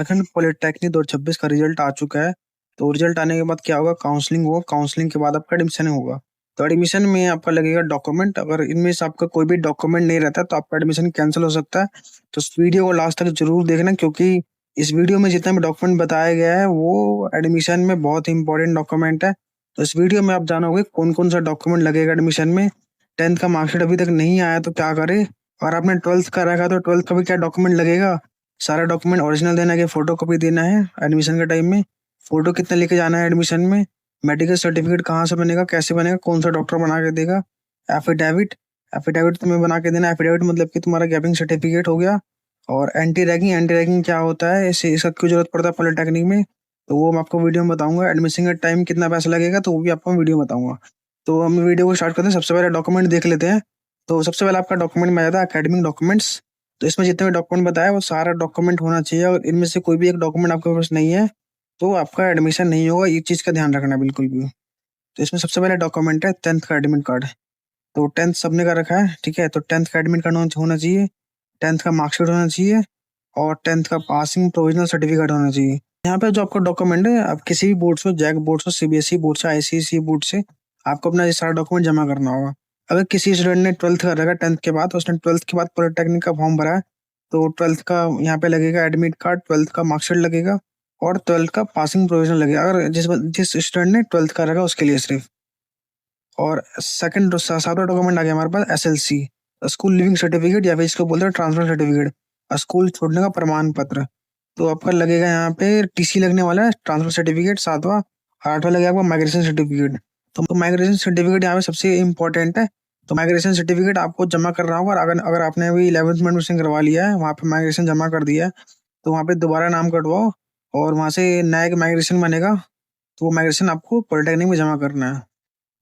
Jharkhand polytechnic 2026 का result आ चुका है। तो रिजल्ट आने के बाद क्या होगा, काउंसलिंग होगा। काउंसलिंग के बाद आपका एडमिशन होगा। तो एडमिशन में आपका लगेगा डॉक्यूमेंट। अगर इनमें से आपका कोई भी डॉक्यूमेंट नहीं रहता तो आपका एडमिशन कैंसिल हो सकता है। तो इस वीडियो को लास्ट तक जरूर देखना, क्योंकि इस वीडियो में जितना भी डॉक्यूमेंट बताया गया है वो एडमिशन में बहुत ही इंपॉर्टेंट डॉक्यूमेंट है। तो इस वीडियो में आप जानोगे कौन कौन सा डॉक्यूमेंट लगेगा एडमिशन में। 10th का मार्कशीट अभी तक नहीं आया तो क्या करे, और आपने 12th का रखा तो 12th का भी क्या डॉक्यूमेंट लगेगा। सारा डॉक्यूमेंट ओरिजिनल देना है कि फोटो कॉपी देना है एडमिशन के टाइम में। फोटो कितना लेके जाना है एडमिशन में। मेडिकल सर्टिफिकेट कहाँ से बनेगा, कैसे बनेगा, कौन सा डॉक्टर बना के देगा। एफिडेविट एफिडेविट तुम्हें बना के देना। एफिडेविट मतलब कि तुम्हारा गैपिंग सर्टिफिकेट हो गया। और एंटी रैगिंग क्या होता है, इसे इसका क्यों जरूरत पड़ता है पॉलिटेक्निक में, तो वो मैं आपको वीडियो में बताऊंगा। एडमिशन का टाइम कितना पैसा लगेगा तो वो भी आपको वीडियो में बताऊंगा। तो हम वीडियो को स्टार्ट करते हैं। सबसे पहले डॉक्यूमेंट देख लेते हैं। तो सबसे पहले आपका डॉक्यूमेंट में आ जाता है अकेडमिक डॉक्यूमेंट्स। तो इसमें जितने भी डॉक्यूमेंट बताया वो सारा डॉक्यूमेंट होना चाहिए। अगर इनमें से कोई भी एक डॉक्यूमेंट आपके पास नहीं है तो आपका एडमिशन नहीं होगा। ये चीज़ का ध्यान रखना बिल्कुल भी। तो इसमें सबसे पहले डॉक्यूमेंट है 10th का एडमिट कार्ड। तो 10th सबने का रखा है, ठीक है। तो 10th का एडमिट कार्ड होना चाहिए। 10th का मार्कशीट होना चाहिए। और 10th का पासिंग प्रोविजनल सर्टिफिकेट होना चाहिए। यहाँ पे जो आपका डॉक्यूमेंट है, आप किसी भी बोर्ड से, जैक बोर्ड से, सीबीएसई बोर्ड से, आईसीएसई बोर्ड से आपको अपना ये सारा डॉक्यूमेंट जमा करना होगा। अगर किसी स्टूडेंट ने 12th कर रखा 10th के बाद, उसने 12th के बाद पॉलिटेक्निक का फॉर्म भरा है, तो 12th का यहाँ पे लगेगा एडमिट कार्ड, 12th का मार्कशीट लगेगा और 12th का पासिंग प्रोविजनल लगेगा। अगर जिस जिस स्टूडेंट ने 12th कर रखा उसके लिए सिर्फ। और सेकंड सातवां डॉक्यूमेंट आ गया हमारे पास एसएलसी, स्कूल लिविंग सर्टिफिकेट, या फिर इसको बोलते हैं ट्रांसफर सर्टिफिकेट, स्कूल छोड़ने का प्रमाण पत्र। तो आपका लगेगा यहाँ पे टीसी लगने वाला है, ट्रांसफर सर्टिफिकेट सातवां। और आठवां लगेगा आपका माइग्रेशन सर्टिफिकेट। तो माइग्रेशन सर्टिफिकेट यहाँ पे सबसे इम्पोर्टेंट है। तो माइग्रेशन सर्टिफिकेट आपको जमा करना होगा। और अगर अगर आपने अभी 11th में एडमिशन करवा लिया है, वहाँ पे माइग्रेशन जमा कर दिया है, तो वहाँ पे दोबारा नाम कटवाओ और वहाँ से नया एक माइग्रेशन बनेगा। तो वो माइग्रेशन आपको पॉलिटेक्निक में जमा करना है।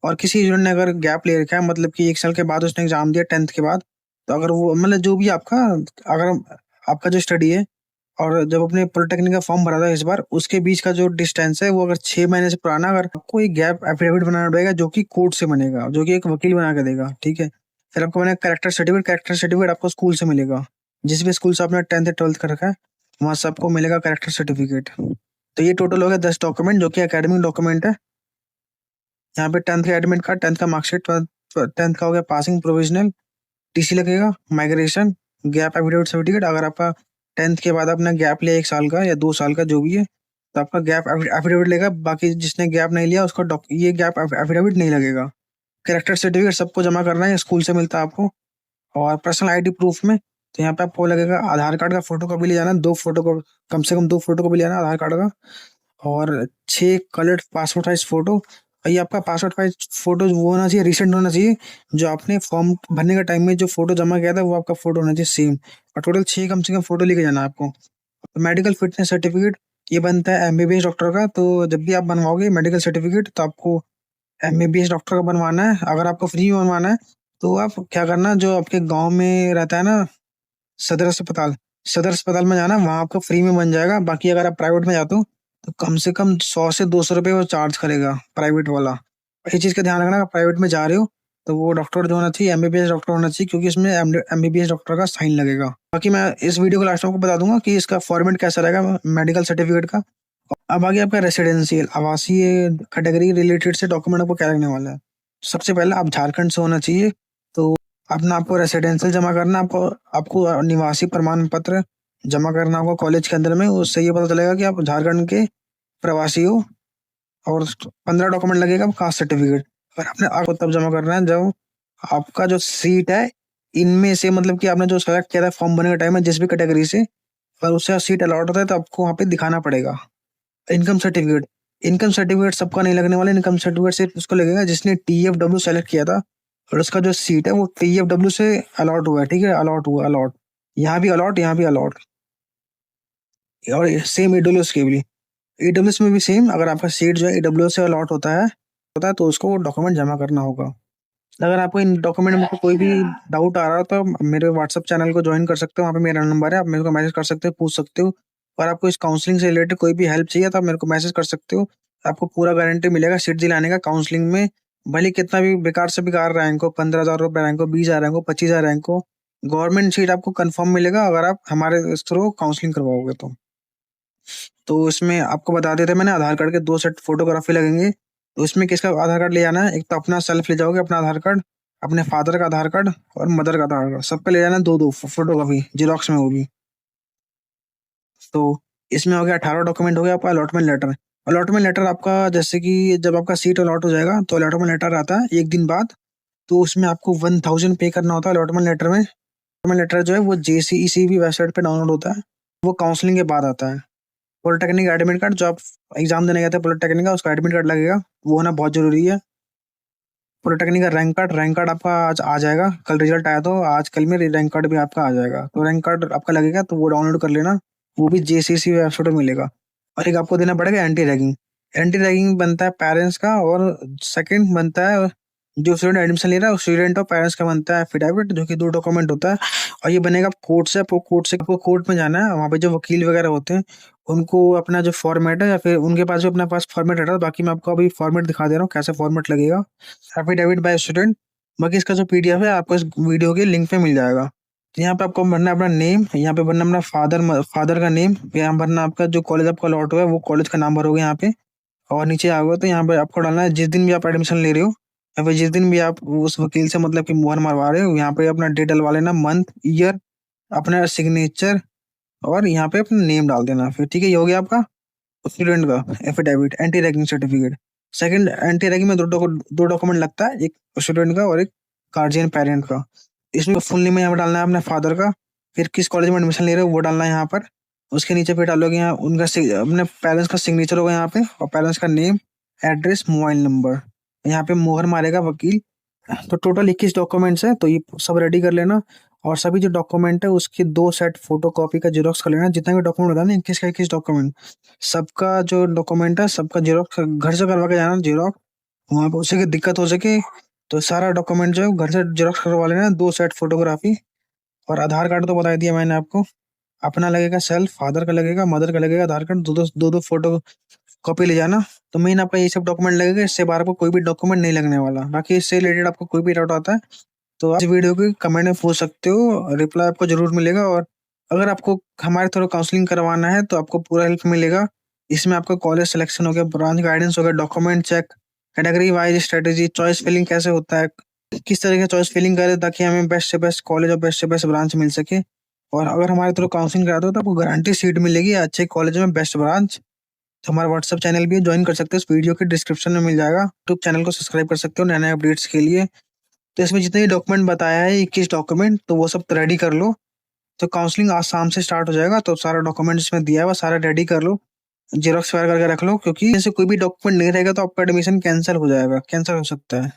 और किसी स्टूडेंट ने अगर गैप ले रखा है, मतलब कि 1 साल के बाद उसने एग्जाम दिया 10th के बाद, तो अगर वो मतलब जो भी आपका, अगर आपका जो स्टडी है और जब अपने पॉलिटेक्निक का फॉर्म भरा था इस बार, उसके बीच का जो डिस्टेंस है वो अगर 6 महीने से पुराना, अगर आपको एक गैप एफिडेविट बनाना पड़ेगा जो कि कोर्ट से बनेगा, जो कि एक वकील बना के देगा, ठीक है। फिर आपको बनेगा करेक्टर सर्टिफिकेट। करेक्टर सर्टिफिकेट आपको स्कूल से मिलेगा। जिस भी स्कूल से आपने 10th या 12th कर रखा है वहां से आपको मिलेगा करेक्टर सर्टिफिकेट। तो ये टोटल हो गया 10 डॉक्यूमेंट जो कि एकेडमिक डॉक्यूमेंट है। यहाँ पे 10th का एडमिट कार्ड, 10th का मार्कशीट, 10th का हो गया पासिंग प्रोविजनल, टीसी लगेगा, माइग्रेशन, गैप एफिडेविट सर्टिफिकेट। अगर आपका 10th के बाद आपने गैप लिया 1 साल का या 2 साल का जो भी है, तो आपका गैप एफिडेविट लेगा। बाकी जिसने गैप नहीं लिया उसका ये गैप एफिडेविट नहीं लगेगा। करेक्टर सर्टिफिकेट सबको जमा करना है, स्कूल से मिलता है आपको। और पर्सनल आईडी प्रूफ में तो यहाँ पे आपको लगेगा आधार कार्ड का फोटो कॉपी ले जाना, दो फोटो को, कम से कम 2 फोटो कॉपी ले जाना आधार कार्ड का। और 6 कलर्ड पासपोर्ट साइज फोटो। और ये आपका पासपोर्ट साइज फोटो वो होना चाहिए, रिसेंट होना चाहिए। जो आपने फॉर्म भरने का टाइम में जो फोटो जमा किया था वो आपका फोटो होना चाहिए सेम। और टोटल 6 कम से कम फोटो लेके जाना है आपको। तो मेडिकल फिटनेस सर्टिफिकेट ये बनता है एमबीबीएस डॉक्टर का। तो जब भी आप बनवाओगे मेडिकल सर्टिफिकेट तो आपको एमबीबीएस डॉक्टर का बनवाना है। अगर आपको फ्री में बनवाना है तो आप क्या करना, जो आपके गांव में रहता है ना सदर अस्पताल, सदर अस्पताल में जाना, वहाँ आपको फ्री में बन जाएगा। बाकी अगर आप प्राइवेट में जाते हो तो कम से कम 100 से 200 रुपये वो चार्ज करेगा प्राइवेट वाला। ये चीज़ का ध्यान रखना, अगर प्राइवेट में जा रहे हो तो वो डॉक्टर जो होना चाहिए एमबीबीएस डॉक्टर होना चाहिए, क्योंकि इसमें एमबीबीएस डॉक्टर का साइन लगेगा। बाकी मैं इस वीडियो को लास्ट में आपको बता दूंगा कि इसका फॉर्मेट कैसा रहेगा मेडिकल सर्टिफिकेट का। अब आगे आपका रेसिडेंशियल आवासीय कैटेगरी रिलेटेड से डॉक्यूमेंट आपको क्या लगने वाला है। सबसे पहले आप झारखंड से होना चाहिए। तो अपना आपको रेसिडेंशियल जमा करना, आपको आपको निवासी प्रमाण पत्र जमा करना होगा कॉलेज के अंदर में। उससे ये पता चलेगा कि आप झारखंड के प्रवासी हो। और 15 डॉक्यूमेंट लगेगा कास्ट सर्टिफिकेट। और आपने आपको तब जमा करना है जब आपका जो सीट है इनमें से, मतलब कि आपने जो सेलेक्ट किया था फॉर्म भरने के टाइम में जिस भी कैटेगरी से, पर उससे सीट अलॉट होता है तो आपको वहाँ पे दिखाना पड़ेगा। इनकम सर्टिफिकेट, इनकम सर्टिफिकेट सबका नहीं लगने वाला। इनकम सर्टिफिकेट सिर्फ उसको लगेगा जिसने टीएफडब्ल्यू सेलेक्ट किया था और उसका जो सीट है वो टीएफडब्ल्यू से अलॉट हुआ है, ठीक है। अलॉट हुआ, अलॉट, यहाँ भी अलॉट, यहाँ भी अलॉट। और सेम ईडब्ल्यूएस के भी, ईडब्ल्यूएस में भी सेम। अगर आपका सीट जो है ईडब्ल्यूएस से अलॉट होता है तो उसको डॉक्यूमेंट जमा करना होगा। अगर आपको इन डॉक्यूमेंट में कोई भी डाउट आ रहा हो तो मेरे व्हाट्सअप चैनल को ज्वाइन कर सकते हो। वहाँ पे मेरा नंबर है, आप मेरे को मैसेज कर सकते हो, पूछ सकते हो। और आपको इस काउंसलिंग से रिलेटेड कोई भी हेल्प चाहिए तो आप मेरे को मैसेज कर सकते हो। आपको पूरा गारंटी मिलेगा सीट दिलाने का काउंसलिंग में। भले कितना भी बेकार से बेकार रैंक हो, 15,000 रुपये रैंक हो, 20,000 रैंक हो, 25,000 रैंक हो, गवर्नमेंट सीट आपको कंफर्म मिलेगा अगर आप हमारे थ्रू काउंसलिंग करवाओगे तो। तो इसमें आपको बता देते मैंने, आधार कार्ड के 2 सेट फोटोग्राफी लगेंगे। तो इसमें किसका आधार कार्ड ले जाना है? एक तो अपना सेल्फ ले जाओगे अपना आधार कार्ड, अपने फादर का आधार कार्ड और मदर का आधार कार्ड, सबका ले जाना है 2-2 फोटोकॉपी जेरॉक्स में होगी। तो इसमें हो गया 18 डॉक्यूमेंट, हो गया आपका अलॉटमेंट लेटर। अलॉटमेंट लेटर आपका जैसे कि जब आपका सीट अलॉट हो जाएगा तो अलॉटमेंट लेटर आता है एक दिन बाद। तो उसमें आपको 1000 पे करना होता है अलॉटमेंट लेटर में। अलॉटमेंट लेटर जो है वो JCECB वेबसाइट पे डाउनलोड होता है, वो काउंसलिंग के बाद आता है। पॉलिटेक्निक एडमिट कार्ड, जो आप एग्जाम देने गए थे पॉलिटेक्निक का, उसका एडमिट कार्ड लगेगा, वो होना बहुत जरूरी है। पॉलिटेक्निक का रैंक कार्ड आपका आज आ जाएगा, कल रिजल्ट आया तो आज कल में रैंक कार्ड भी आपका आ जाएगा। तो रैंक कार्ड आपका लगेगा तो वो डाउनलोड कर लेना, वो भी JCC वेबसाइट में मिलेगा। और एक आपको देना पड़ेगा एंटी रैगिंग। एंटी रैगिंग बनता है पेरेंट्स का, और सेकंड बनता है जो स्टूडेंट एडमिशन ले रहा है उस स्टूडेंट और पेरेंट्स का बनता है एफिडेविट, जो कि 2 डॉक्यूमेंट होता है। और ये बनेगा कोर्ट से, आपको कोर्ट में जाना है, वहाँ पे जो वकील वगैरह होते हैं उनको अपना जो फॉर्मेट है, या फिर उनके पास जो अपना पास फॉर्मेट रहता है, बाकी मैं आपको अभी फॉर्मेट दिखा दे रहा हूँ कैसे फॉर्मेट लगेगा। एफिडेविट बाय स्टूडेंट, बाकी इसका जो PDF है आपको इस वीडियो के लिंक पे मिल जाएगा। तो यहाँ पे आपको भरना है अपना नेम, यहाँ पे भरना अपना फादर का नेम, यहाँ भरना आपका जो कॉलेज आपका अलॉट हुआ है वो कॉलेज का नाम भरोगे यहाँ पे। और नीचे आओगे तो यहाँ पे आपको डालना है जिस दिन भी आप एडमिशन ले रहे हो, या फिर जिस दिन भी आप उस वकील से मतलब कि मुहर मरवा रहे हो, यहाँ पे अपना डेट डलवा लेना, मंथ ईयर, अपना सिग्नेचर, और यहाँ पे अपना नेम डाल देना। फिर ठीक है, ये हो गया आपका स्टूडेंट का affidavit, anti ragging certificate. Second, anti ragging में दो डॉक्यूमेंट लगता है, एक स्टूडेंट का और एक गार्जियन पेरेंट का। इसमें फुल नेम यहाँ पे डालना है अपने फादर का, फिर किस कॉलेज में एडमिशन ले रहे हो वो डालना है यहाँ पर। उसके नीचे फिर डालोगे यहाँ उनका अपने पेरेंट्स का सिग्नेचर होगा यहाँ पे, और पेरेंट्स का नेम, एड्रेस, मोबाइल नंबर, यहाँ पे मोहर मारेगा वकील। तो टोटल 21 डॉक्यूमेंट्स है, तो ये सब रेडी कर लेना। और सभी जो डॉक्यूमेंट है उसके 2 सेट फोटो कॉपी का जेरोक्स कर लेना, जितना भी डॉक्यूमेंट होता है ना 21 का 21 डॉक्यूमेंट, सबका जो डॉक्यूमेंट है सबका जेरोक्स घर से करवा के जाना जेरोक्स, वहाँ पे उसे की दिक्कत हो सके। तो सारा डॉक्यूमेंट जो है घर से जेरोक्स करवा लेना, 2 सेट फोटोग्राफी। और आधार कार्ड तो बता दिया मैंने आपको, अपना लगेगा सेल्फ, फादर का लगेगा, मदर का लगेगा आधार कार्ड, दो फोटो कॉपी ले जाना। तो मेन आपका ये सब डॉक्यूमेंट लगेगा, इससे बाहर आपको कोई भी डॉक्यूमेंट नहीं लगने वाला। बाकी इससे रिलेटेड आपको कोई भी डाउट आता है तो आप इस वीडियो के कमेंट में पूछ सकते हो, रिप्लाई आपको जरूर मिलेगा। और अगर आपको हमारे थ्रू काउंसलिंग करवाना है तो आपको पूरा हेल्प मिलेगा। इसमें आपका कॉलेज सिलेक्शन हो गया, ब्रांच गाइडेंस हो गया, document check, category wise strategy, choice filling कैसे होता है, किस तरह का चॉइस फिलिंग करें ताकि हमें बेस्ट से बेस्ट कॉलेज और बेस्ट से बेस्ट ब्रांच मिल सके। और अगर हमारे थ्रू काउंसलिंग कराते हो तो आपको गारंटी सीट मिलेगी अच्छे कॉलेज में, बेस्ट ब्रांच। तो हमारा व्हाट्सएप चैनल भी ज्वाइन कर सकते हो, इस वीडियो के डिस्क्रिप्शन में मिल जाएगा। यूट्यूब चैनल को सब्सक्राइब कर सकते हो नए नए अपडेट्स के लिए। तो इसमें जितने डॉक्यूमेंट बताया है 21 डॉक्यूमेंट, तो वो सब रेडी कर लो। तो काउंसलिंग आज शाम से स्टार्ट हो जाएगा, तो सारा डॉक्यूमेंट इसमें दिया है वो सारा रेडी कर लो, जेरॉक्स वगैरह करके रख लो, क्योंकि जैसे कोई भी डॉक्यूमेंट नहीं रहेगा तो आपका एडमिशन कैंसिल हो जाएगा, कैंसिल हो सकता है।